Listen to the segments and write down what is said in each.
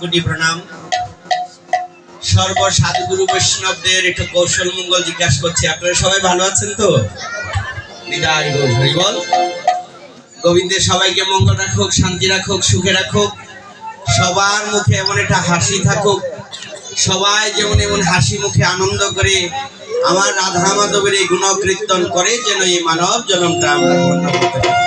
কোটি প্রণাম। সর্ব সাধুগুরু বৈষ্ণবদের একটু কৌশল মঙ্গল জিজ্ঞাসা করছি, আপনারা সবাই ভালো আছেন তো? বিদায় গৌর হরি বল। গোবিন্দের সবাইকে মঙ্গল রাখুক, শান্তি রাখুক, সুখে রাখুক, সবার মুখে এমন একটা হাসি থাকুক, সবাই যেমন এমন হাসি মুখে আনন্দ করে আমার রাধা মাধবের এই গুণ কীর্তন করে, যেন এই মানব জন্মটা আমরা ধন্য করতে পারি।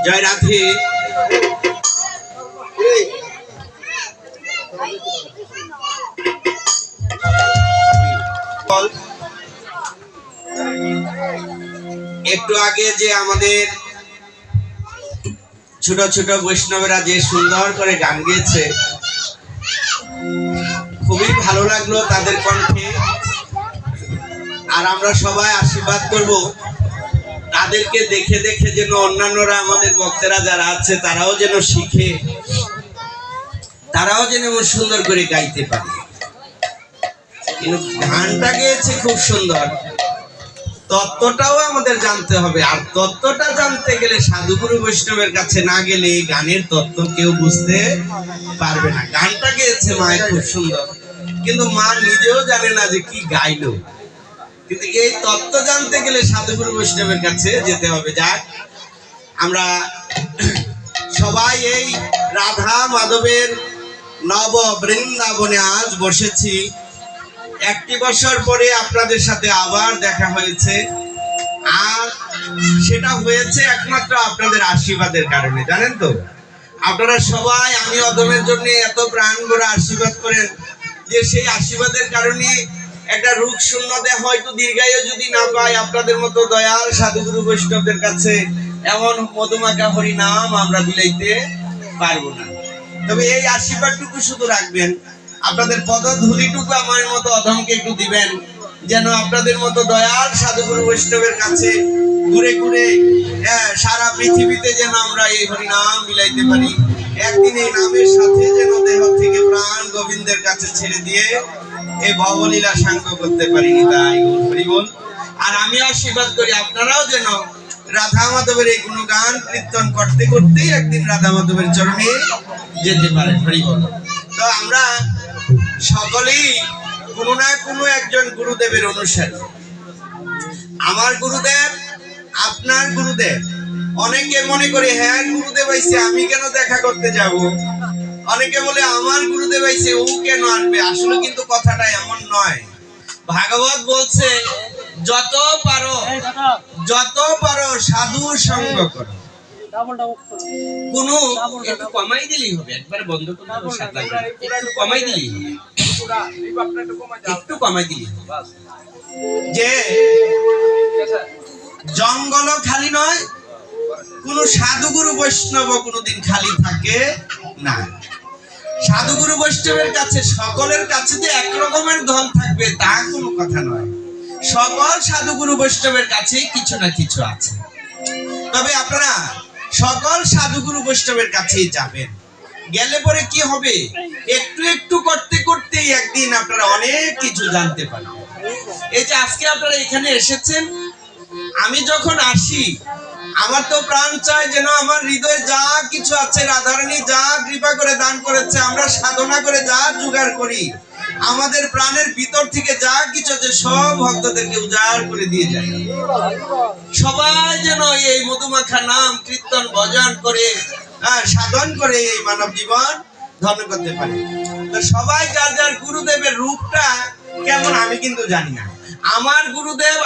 জয় রাধে। একটু আগে যে আমাদের ছোট ছোট বৈষ্ণবেরা যে সুন্দর করে গান গেয়েছে, খুবই ভালো লাগলো তাদের কণ্ঠে। আর আমরা সবাই আশীর্বাদ করব তাদেরকে দেখে দেখে যেন অন্যান্যরা, আমাদের ভক্তরা যারা আছে, তারাও যেন শিখে, তারাও যেন সুন্দর করে গাইতে পারে। কিন্তু গানটা গেয়েছে খুব সুন্দর, তত্ত্বটাও আমাদের জানতে হবে। আর তত্ত্বটা জানতে গেলে সাধুগুরু বৈষ্ণবের কাছে না গেলে এই গানের তত্ত্ব কেউ বুঝতে পারবে না। গানটা গেয়েছে মায়ের খুব সুন্দর, কিন্তু মা নিজেও জানে না যে কি গাইলো। কিন্তু এই তত্ত্ব জানতে গেলে সাধুগুরু বৈষ্ণবের কাছে যেতে হবে। যাক, আমরা সবাই এই রাধা মাধবের নব বৃন্দাবনে আজ বসেছি। একটি বছর পরে আপনাদের সাথে আবার দেখা হয়েছে, আর সেটা হয়েছে একমাত্র আপনাদের আশীর্বাদের কারণে। জানেন তো, আপনারা সবাই আমি অদমের জন্য এত প্রাণ ভরে আশীর্বাদ করেন যে সেই আশীর্বাদের কারণে একটা রোগ শূন্য দেহ হয়তো দীর্ঘায়ু যদি না পাই, আপনাদের মতো দয়াল সাধুগুরু বৈষ্ণবদের কাছে এমন মধুমাখা হরি নাম আমরা বিলাইতে পারবো না। তবে এই আশীর্বাদটুকু শুধু রাখবেন, আপনাদের পদধূলিটুকু আমার মতো অধমকে একটু দিবেন, যেন আপনাদের মতো দয়াল সাধুগুরু বৈষ্ণবের কাছে ঘুরে ঘুরে সারা পৃথিবীতে যেন আমরা এই হরিনাম মিলাইতে পারি। একদিন এই নামের সাথে যেন দেহ থেকে প্রাণ গোবিন্দের কাছে ছেড়ে দিয়ে এই ভবলীলা সাঙ্গ করতে পারি। তাই হরি বল। আর আমি আশীর্বাদ করি আপনারাও যেন রাধা মাধবের এই গুণগান কীর্তন করতে করতেই একদিন রাধা মাধবের চরণে যেতে পারেন। হরি বল। তো আমরা সকলেই কোনো না কোনো একজন গুরুদেবের অনুসারী। আমার গুরুদেব, আপনার গুরুদেব। অনেকে মনে করে হ্যাঁ গুরুদেব আইছে, আমি কেন দেখা করতে যাব। অনেকে বলে আমার গুরুদেব আইছে, ও কেন আনবে। আসলে কিন্তু কথাটা এমন নয়। ভাগবত বলছে যত পারো সাধু সঙ্গ করো। কোনো একটু কমাই দিলেই হবে, একবার বন্ধ করে একটু কমাই দিলেই হবে, একটু কমাই দিলেই হবে। যে জঙ্গল খালি নয়, কোন সাধুগুরু বৈষ্ণব কোনোদিন খালি থাকে না। সাধুগুরু বৈষ্ণবের কাছে সকলের কাছে যে একরকমের ধন থাকবে তা কোনো কথা নয়। সকল সাধুগুরু বৈষ্ণবের কাছে কিছু না কিছু আছে। তবে আপনারা সকল সাধুগুরু বৈষ্ণবের কাছেই যাবেন, গেলে পরে কি হবে, একটু একটু করতে করতেই একদিন আপনারা অনেক কিছু জানতে পারবেন। এই যে আজকে আপনারা এখানে এসেছেন, আমি যখন আসি আমার তো প্রাণ চায় যেন আমার হৃদয়ে যা কিছু আছে, রাধারানী যা কৃপা করে দান করেছে, আমরা সাধনা করে যা জোগাড় করি, আমাদের প্রাণের ভিতর থেকে যা কিছু আছে সব ভক্তদেরকে উজাড় করে দিয়ে যায়। সবাই যেন এই মধুমাখা নাম কীর্তন ভজন করে সাধন করে এই মানব জীবন ধন্য করতে পারে। তো সবাই যার যার গুরুদেবের রূপটা কেমন আমি কিন্তু জানি না। আমার গুরুদেব